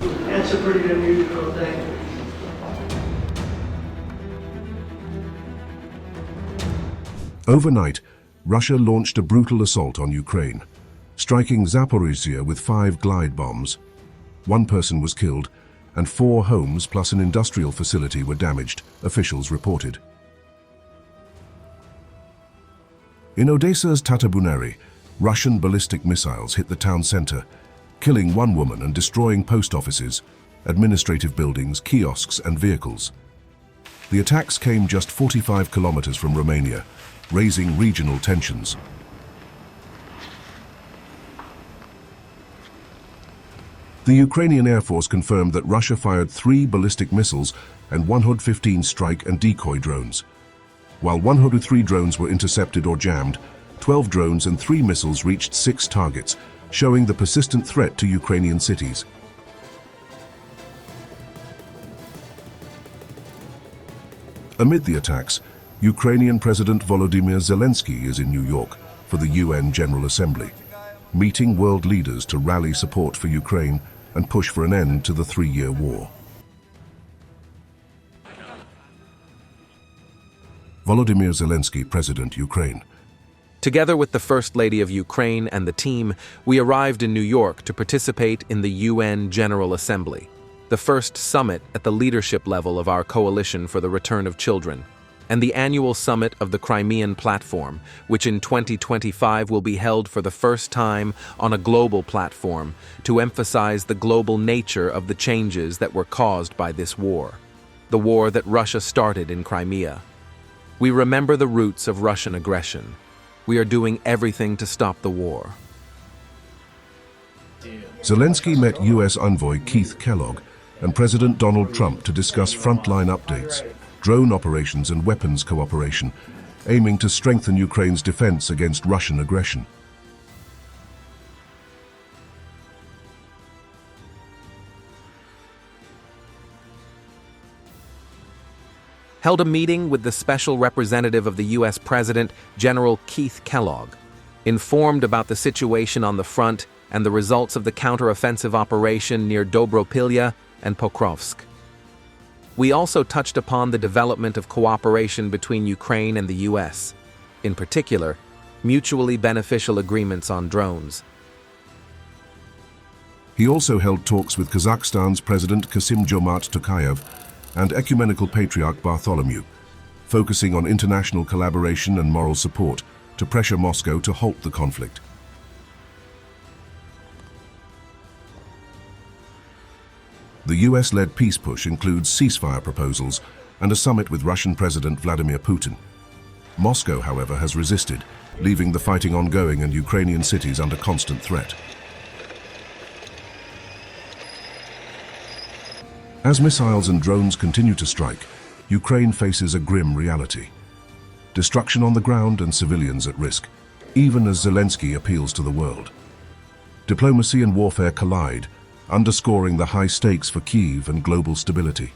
That's a pretty unusual thing. Overnight, Russia launched a brutal assault on Ukraine, striking Zaporizhzhia with 5 glide bombs. 1 person was killed, and 4 homes plus an industrial facility were damaged, officials reported. In Odesa's Tatarbunary, Russian ballistic missiles hit the town center, killing 1 woman and destroying post offices, administrative buildings, kiosks, and vehicles. The attacks came just 45 kilometers from Romania, raising regional tensions. The Ukrainian Air Force confirmed that Russia fired 3 ballistic missiles and 115 strike and decoy drones. While 103 drones were intercepted or jammed, 12 drones and 3 missiles reached 6 targets, showing the persistent threat to Ukrainian cities. Amid the attacks, Ukrainian President Volodymyr Zelenskyy is in New York for the UN General Assembly, meeting world leaders to rally support for Ukraine and push for an end to the 3-year war. Volodymyr Zelenskyy, President, Ukraine. Together with the First Lady of Ukraine and the team, we arrived in New York to participate in the UN General Assembly, the first summit at the leadership level of our coalition for the return of children, and the annual summit of the Crimean Platform, which in 2025 will be held for the first time on a global platform to emphasize the global nature of the changes that were caused by this war, the war that Russia started in Crimea. We remember the roots of Russian aggression. We are doing everything to stop the war. Zelensky met U.S. envoy Keith Kellogg and President Donald Trump to discuss frontline updates, drone operations and weapons cooperation, aiming to strengthen Ukraine's defense against Russian aggression. Held a meeting with the special representative of the U.S. President, General Keith Kellogg, informed about the situation on the front and the results of the counteroffensive operation near Dobropilya and Pokrovsk. We also touched upon the development of cooperation between Ukraine and the U.S., in particular, mutually beneficial agreements on drones. He also held talks with Kazakhstan's President Kassym-Jomart Tokayev and Ecumenical Patriarch Bartholomew, focusing on international collaboration and moral support to pressure Moscow to halt the conflict. The US-led peace push includes ceasefire proposals and a summit with Russian President Vladimir Putin. Moscow, however, has resisted, leaving the fighting ongoing and Ukrainian cities under constant threat. As missiles and drones continue to strike, Ukraine faces a grim reality. Destruction on the ground and civilians at risk, even as Zelensky appeals to the world. Diplomacy and warfare collide, underscoring the high stakes for Kyiv and global stability.